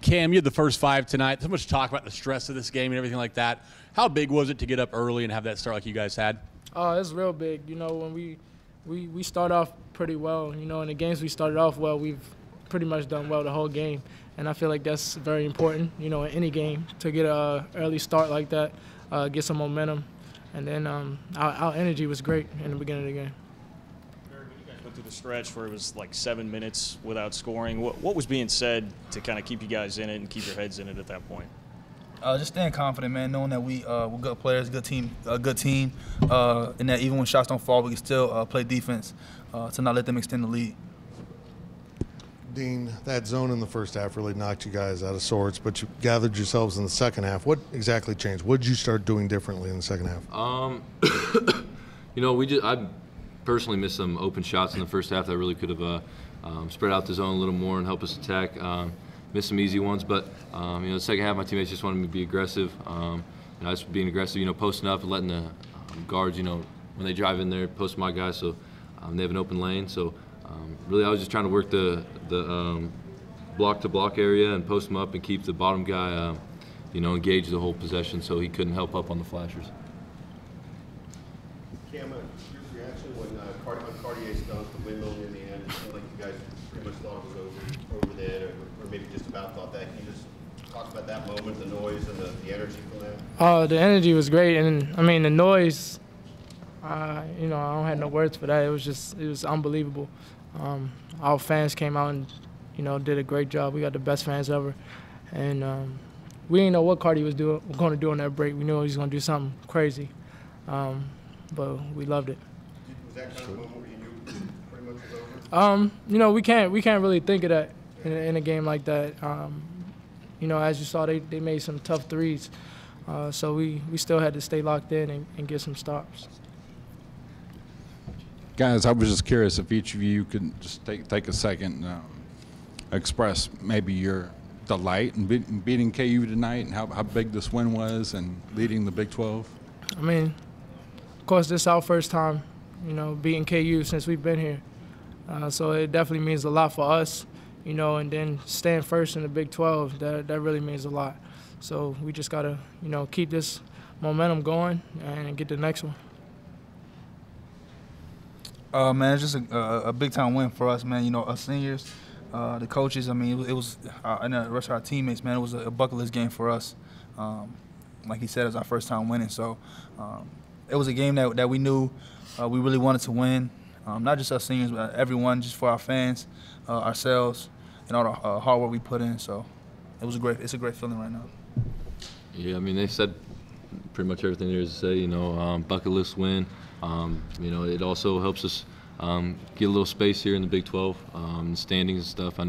Cam, you had the first 5 tonight. So much talk about the stress of this game and everything like that. How big was it to get up early and have that start like you guys had? It's real big. You know, when we start off pretty well. You know, in the games we started off well, we've pretty much done well the whole game. And I feel like that's very important, you know, in any game to get an early start like that, get some momentum. And then our energy was great in the beginning of the game. When you guys went through the stretch where it was like 7 minutes without scoring, what was being said to kind of keep you guys in it and keep your heads in it at that point? Just staying confident, man, knowing that we're good players, good team, and that even when shots don't fall, we can still play defense to not let them extend the lead. Dean, that zone in the first half really knocked you guys out of sorts, but you gathered yourselves in the second half. What exactly changed? What did you start doing differently in the second half? You know, I personally missed some open shots in the first half that really could have spread out the zone a little more and help us attack. Missed some easy ones, but you know, the second half my teammates just wanted me to be aggressive. And I was being aggressive, you know, posting up and letting the guards, you know, when they drive in there, post my guys so they have an open lane. So really, I was just trying to work the block-to-block area and post him up and keep the bottom guy, you know, engaged the whole possession so he couldn't help up on the flashers. Cam, your reaction when Cartier's dunked the windmill in the end, it seemed like you guys pretty much thought it was over then, or maybe just about thought that. Can you just talk about that moment, the noise and the energy from that? The energy was great, and I mean the noise. You know, I don't have no words for that. It was unbelievable. Our fans came out and, you know, did a great job. We got the best fans ever, and we didn't know what Cardi was going to do on that break. We knew he was going to do something crazy, but we loved it. Was that kind of moment where you knew pretty much was over? You know, we can't really think of that in a game like that. You know, as you saw, they made some tough threes, so we still had to stay locked in and get some stops. Guys, I was just curious if each of you could just take a second and express maybe your delight in beating KU tonight and how big this win was and leading the Big 12. I mean, of course, this is our first time, you know, beating KU since we've been here. So it definitely means a lot for us, you know, and then staying first in the Big 12, that really means a lot. So we just got to, you know, keep this momentum going and get the next one. Man, it's just a big-time win for us, man. You know, us seniors, the coaches, I mean, it was and the rest of our teammates, man, it was a bucket list game for us. Like he said, it was our first time winning. So it was a game that we knew we really wanted to win, not just us seniors, but everyone, just for our fans, ourselves, and all the hard work we put in. So it's a great feeling right now. Yeah, I mean, they said pretty much everything there is to say, you know, bucket list win. You know, it also helps us get a little space here in the Big 12, the standings and stuff. I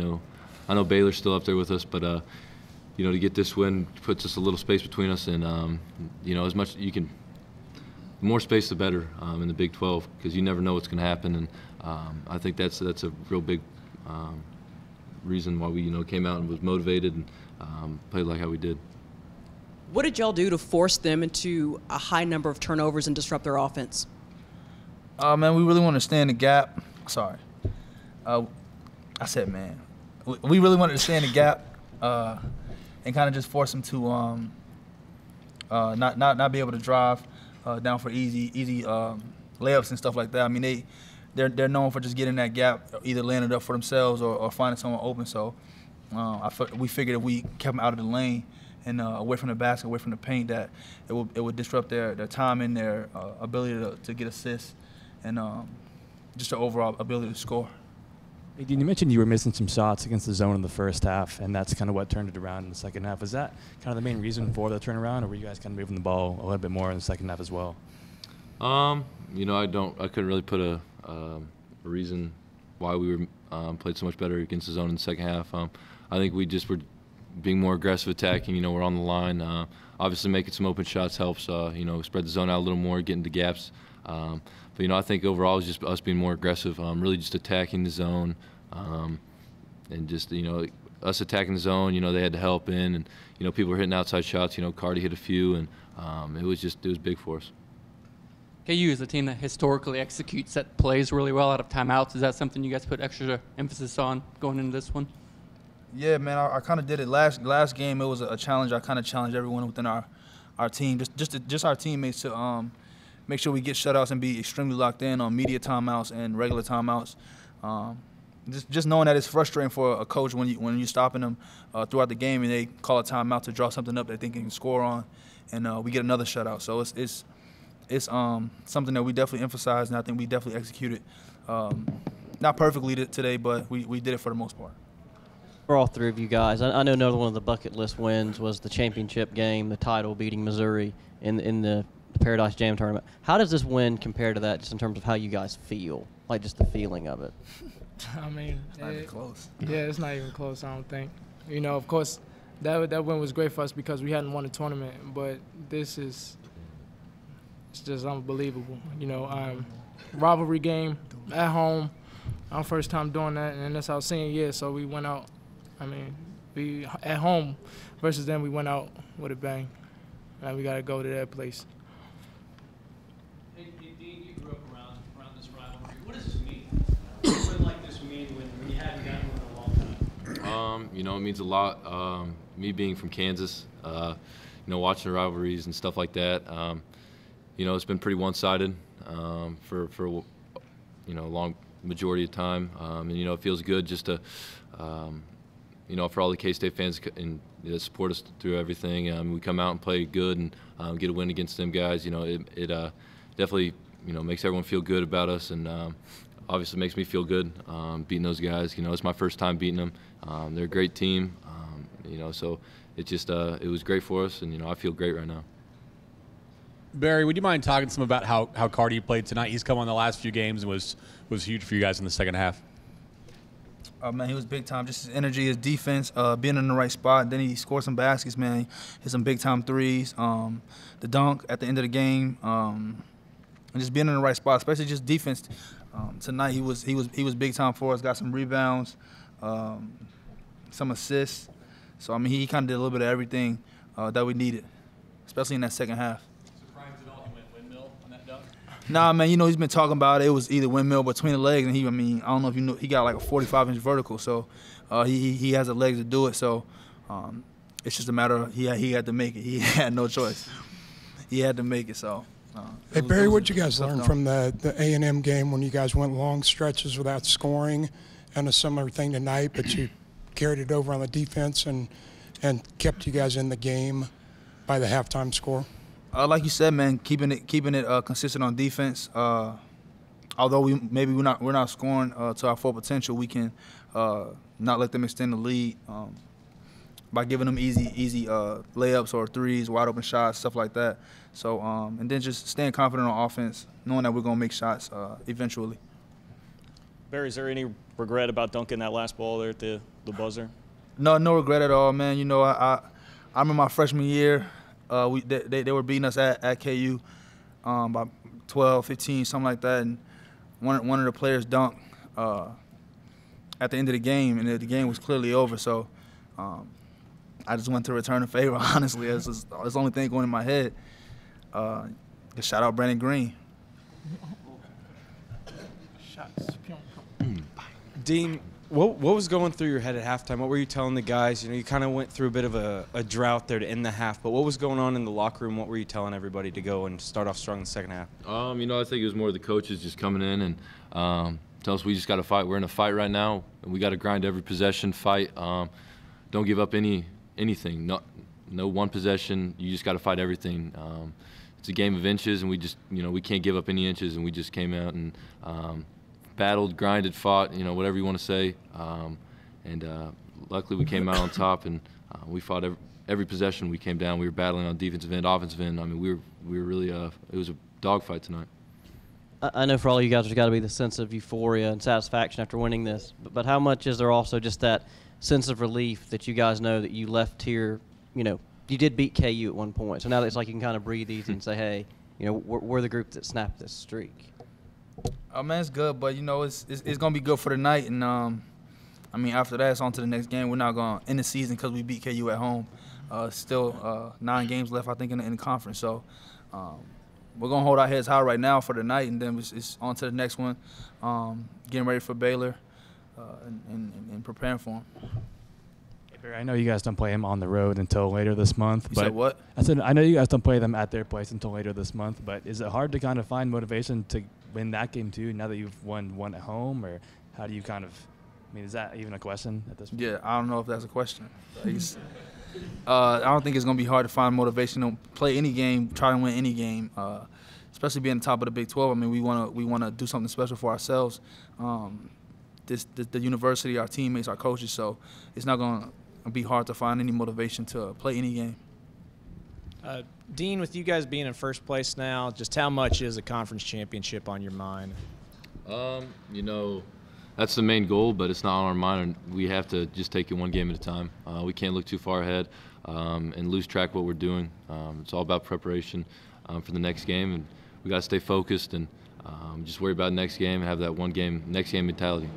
know Baylor's still up there with us, but you know, to get this win puts us a little space between us, and you know, as much you can, the more space the better in the Big 12, because you never know what's going to happen, and I think that's a real big reason why we, you know, came out and was motivated and played like how we did. What did y'all do to force them into a high number of turnovers and disrupt their offense? Man, we really want to stay in the gap. Sorry. I said, man. We really wanted to stay in the gap and kind of just force them to not be able to drive down for easy layups and stuff like that. I mean, they're known for just getting that gap, either laying it up for themselves or finding someone open. So we figured if we kept them out of the lane and away from the basket, away from the paint, that it would disrupt their time and their ability to get assists and just their overall ability to score. You mentioned you were missing some shots against the zone in the first half, and that's kind of what turned it around in the second half. Was that kind of the main reason for the turnaround, or were you guys kind of moving the ball a little bit more in the second half as well? You know, I couldn't really put a reason why we were played so much better against the zone in the second half. I think we just were being more aggressive attacking. You know, we're on the line. Obviously, making some open shots helps. You know, spread the zone out a little more, get into gaps. But you know, I think overall it was just us being more aggressive, really just attacking the zone, and just, you know, us attacking the zone. You know, they had to help in, and you know, people were hitting outside shots. You know, Cardi hit a few, and it was big for us. KU is a team that historically executes set plays really well out of timeouts. Is that something you guys put extra emphasis on going into this one? Yeah, man, I kind of did it last game. It was a challenge. I kind of challenged everyone within our team, just our teammates to make sure we get shutouts and be extremely locked in on media timeouts and regular timeouts. Just knowing that it's frustrating for a coach when you're stopping them throughout the game and they call a timeout to draw something up that they can score on, and we get another shutout. So it's something that we definitely emphasized, and I think we definitely executed. Not perfectly today, but we did it for the most part. For all three of you guys, I know another one of the bucket list wins was the championship game, the title, beating Missouri in the Paradise Jam tournament. How does this win compare to that, just in terms of how you guys feel, like just the feeling of it? I mean, it's not even close. Yeah, it's not even close, I don't think. You know, of course, that win was great for us because we hadn't won a tournament, but it's just unbelievable. You know, rivalry game at home, our first time doing that, and that's our senior year, so we went out. I mean, we at home versus them, we went out with a bang. And we got to go to that place. Hey, Dean, you grew up around this rivalry. What does this mean? What would like this mean when you haven't gotten one in a long time? You know, it means a lot. Me being from Kansas, you know, watching the rivalries and stuff like that. You know, it's been pretty one-sided for you know, a long majority of time. And you know, it feels good just to you know, for all the K-State fans and support us through everything. We come out and play good and get a win against them guys. You know, it definitely, you know, makes everyone feel good about us, and obviously makes me feel good beating those guys. You know, it's my first time beating them. They're a great team. You know, so it just it was great for us, and you know, I feel great right now. Barry, would you mind talking some about how Cardi played tonight? He's come on the last few games and was huge for you guys in the second half. Man, he was big time. Just his energy, his defense, being in the right spot. Then he scored some baskets, man. Hit some big time threes. The dunk at the end of the game, and just being in the right spot, especially just defense. Tonight he was big time for us. Got some rebounds, some assists. So I mean, he kind of did a little bit of everything that we needed, especially in that second half. Surprised at all he went windmill on that dunk? Nah, man, you know, he's been talking about it. It was either windmill between the legs, and I don't know if you know, he got like a 45-inch vertical, so he has the legs to do it. So it's just a matter of he had to make it. He had no choice. He had to make it. So. Hey Barry, what did you guys learn from the A&M game when you guys went long stretches without scoring, and a similar thing tonight, but you carried it over on the defense and kept you guys in the game by the halftime score? Like you said, man, keeping it consistent on defense. Although we're not scoring to our full potential, we can not let them extend the lead by giving them easy layups or threes, wide open shots, stuff like that. So and then just staying confident on offense, knowing that we're gonna make shots eventually. Barry, is there any regret about dunking that last ball there at the buzzer? No regret at all, man. You know, I remember my freshman year. They were beating us at KU by 12, 15, something like that, and one of the players dunked at the end of the game, and the game was clearly over. So I just went to return the favor. Honestly, it's the only thing going in my head. Shout out Brandon Green. Dean, what was going through your head at halftime? What were you telling the guys? You know, you kind of went through a bit of a drought there to end the half, but what was going on in the locker room? What were you telling everybody to go and start off strong in the second half? You know, I think it was more the coaches just coming in and tell us we just got to fight. We're in a fight right now, and we got to grind every possession, fight. Don't give up anything. No one possession. You just got to fight everything. It's a game of inches, and we can't give up any inches, and we just came out and battled, grinded, fought, you know, whatever you want to say, and luckily we came out on top, and we fought every possession. We came down. We were battling on defensive end, offensive end. I mean, we were really it was a dogfight tonight. I know for all you guys, there's got to be the sense of euphoria and satisfaction after winning this, but how much is there also just that sense of relief that you guys know that you left here, you know, you did beat KU at one point, so now that it's like you can kind of breathe easy and say, hey, you know, we're the group that snapped this streak. Oh man, it's good, but you know it's gonna be good for the night, and I mean after that it's on to the next game. We're not gonna end the season because we beat KU at home. Still 9 games left, I think, in the conference. So we're gonna hold our heads high right now for the night, and then it's on to the next one. Getting ready for Baylor and preparing for them. I know you guys don't play them on the road until later this month. You said what? I said I know you guys don't play them at their place until later this month, but is it hard to kind of find motivation to win that game too, now that you've won one at home, or how do you kind of, I mean, is that even a question at this point? Yeah, I don't know if that's a question. I don't think it's going to be hard to find motivation to play any game, try to win any game, especially being the top of the Big 12. I mean, we want to do something special for ourselves. The university, our teammates, our coaches, so it's not going to be hard to find any motivation to play any game. Dean, with you guys being in first place now, just how much is a conference championship on your mind? You know, that's the main goal, but it's not on our mind. We have to just take it one game at a time. We can't look too far ahead and lose track of what we're doing. It's all about preparation for the next game, and we got to stay focused and just worry about next game and have that next game mentality.